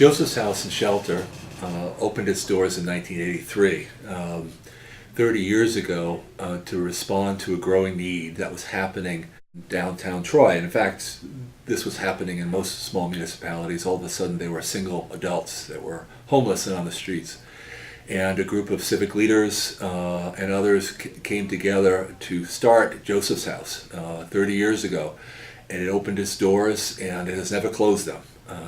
Joseph's House and Shelter opened its doors in 1983, 30 years ago, to respond to a growing need that was happening in downtown Troy. And in fact, this was happening in most small municipalities. All of a sudden, there were single adults that were homeless and on the streets. And a group of civic leaders and others came together to start Joseph's House 30 years ago. And it opened its doors, and it has never closed them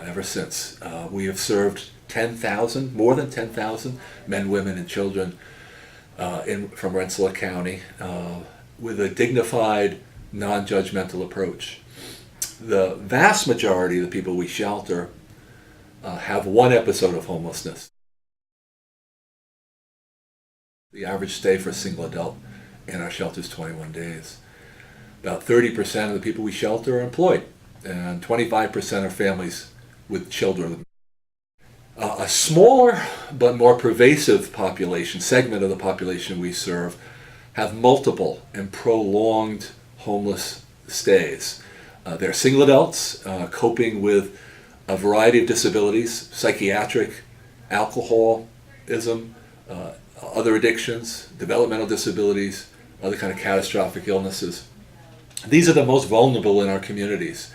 ever since. We have served 10,000, more than 10,000 men, women, and children from Rensselaer County with a dignified, non-judgmental approach. The vast majority of the people we shelter have one episode of homelessness. The average stay for a single adult in our shelter is 21 days. About 30% of the people we shelter are employed, and 25% are families with children. A smaller but more pervasive segment of the population we serve, have multiple and prolonged homeless stays. They're single adults coping with a variety of disabilities, psychiatric, alcoholism, other addictions, developmental disabilities, other kind of catastrophic illnesses. These are the most vulnerable in our communities.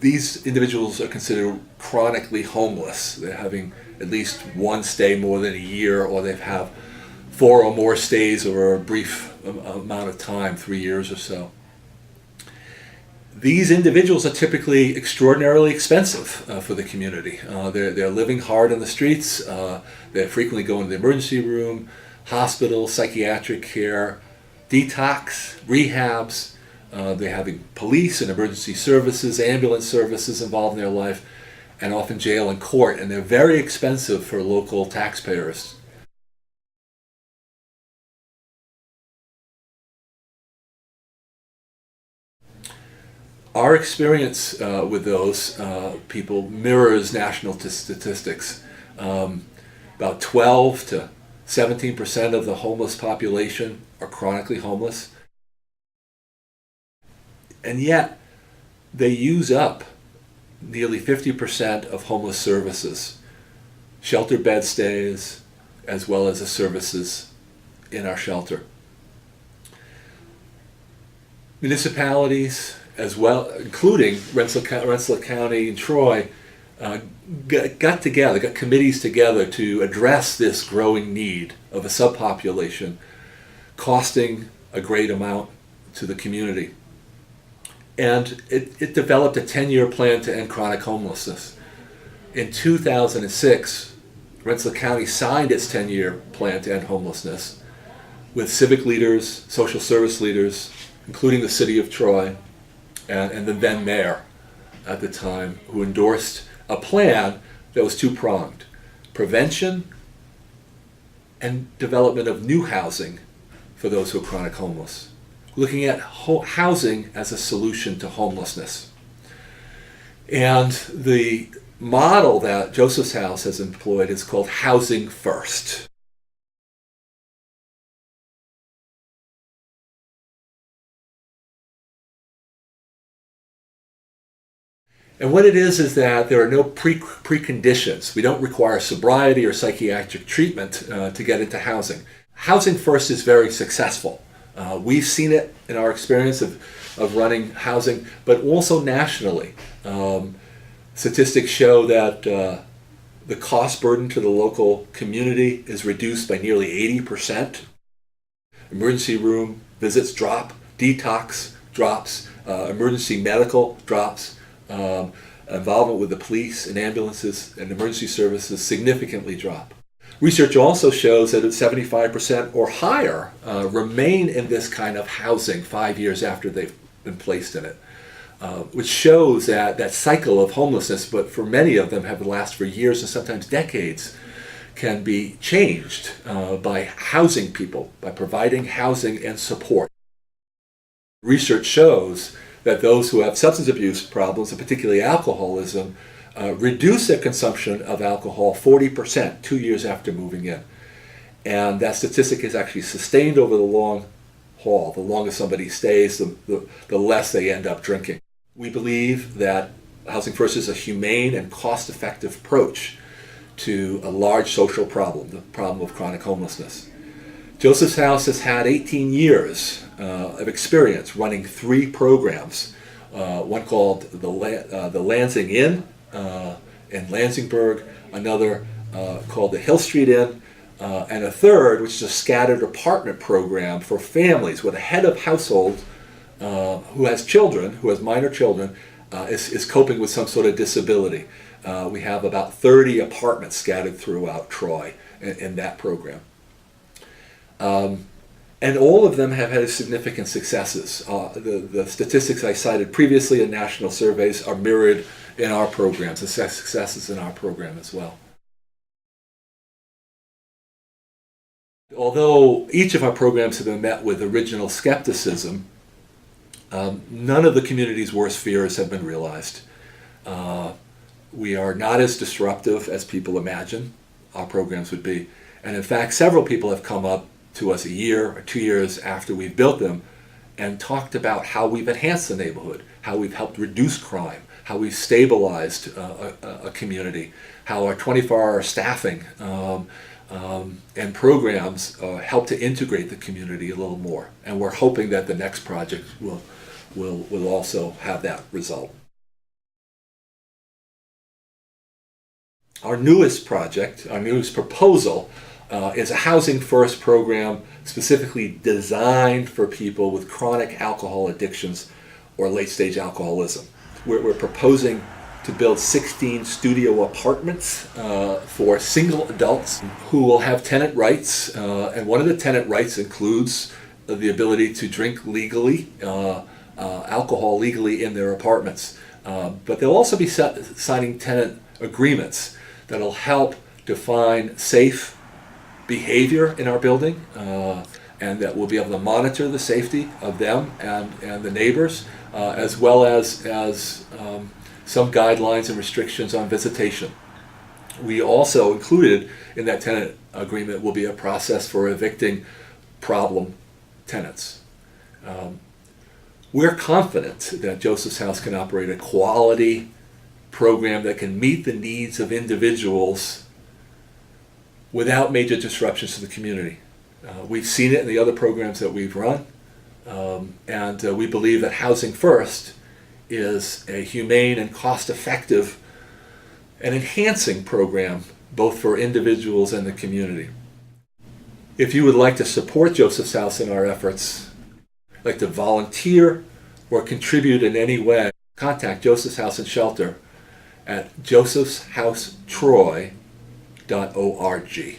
These individuals are considered chronically homeless. They're having at least one stay more than a year, or they have 4 or more stays over a brief amount of time, 3 years or so. These individuals are typically extraordinarily expensive for the community. They're living hard on the streets. They're frequently going to the emergency room, hospital, psychiatric care, detox, rehabs. They're having police and emergency services, ambulance services involved in their life, and often jail and court. And they're very expensive for local taxpayers. Our experience with those people mirrors national statistics. About 12 to 17% of the homeless population are chronically homeless. And yet, they use up nearly 50% of homeless services, shelter bed stays, as well as the services in our shelter. Municipalities, as well, including Rensselaer County and Troy, got committees together to address this growing need of a subpopulation, costing a great amount to the community. And it developed a 10-year plan to end chronic homelessness. In 2006, Rensselaer County signed its 10-year plan to end homelessness with civic leaders, social service leaders, including the city of Troy, and the then mayor at the time, who endorsed a plan that was two-pronged: prevention and development of new housing for those who are chronic homeless, looking at housing as a solution to homelessness. And the model that Joseph's House has employed is called Housing First. And what it is that there are no preconditions. We don't require sobriety or psychiatric treatment to get into housing. Housing First is very successful. We've seen it in our experience of running housing, but also nationally. Statistics show that the cost burden to the local community is reduced by nearly 80%. Emergency room visits drop, detox drops, emergency medical drops. Involvement with the police and ambulances and emergency services significantly drop. Research also shows that 75% or higher remain in this kind of housing 5 years after they've been placed in it, which shows that cycle of homelessness, but for many of them have lasted for years and sometimes decades, can be changed by housing people, by providing housing and support. Research shows that those who have substance abuse problems, and particularly alcoholism, reduce their consumption of alcohol 40% 2 years after moving in. And that statistic is actually sustained over the long haul. The longer somebody stays, the less they end up drinking. We believe that Housing First is a humane and cost-effective approach to a large social problem, the problem of chronic homelessness. Joseph's House has had 18 years of experience running 3 programs, one called the Lansing Inn in Lansingburg, another called the Hill Street Inn, and a third, which is a scattered apartment program for families with a head of household who has children, who has minor children, is coping with some sort of disability. We have about 30 apartments scattered throughout Troy in that program. And all of them have had significant successes. The statistics I cited previously in national surveys are mirrored in our programs, the successes in our program as well. Although each of our programs have been met with original skepticism, none of the community's worst fears have been realized. We are not as disruptive as people imagine our programs would be. And in fact, several people have come up to us a year or 2 years after we've built them and talked about how we've enhanced the neighborhood, how we've helped reduce crime, how we've stabilized a community, how our 24-hour staffing and programs help to integrate the community a little more. And we're hoping that the next project will also have that result. Our newest project, our newest proposal, is a Housing First program specifically designed for people with chronic alcohol addictions or late-stage alcoholism. We're proposing to build 16 studio apartments for single adults who will have tenant rights, and one of the tenant rights includes the ability to drink legally, alcohol legally in their apartments. But they'll also be signing tenant agreements that'll help define safe behavior in our building, and that we'll be able to monitor the safety of them and the neighbors, as well as some guidelines and restrictions on visitation. We also included in that tenant agreement will be a process for evicting problem tenants. We're confident that Joseph's House can operate a quality program that can meet the needs of individuals without major disruptions to the community. We've seen it in the other programs that we've run, and we believe that Housing First is a humane and cost-effective and enhancing program both for individuals and the community. If you would like to support Joseph's House in our efforts, like to volunteer or contribute in any way, contact Joseph's House and Shelter at josephshousetroy.org.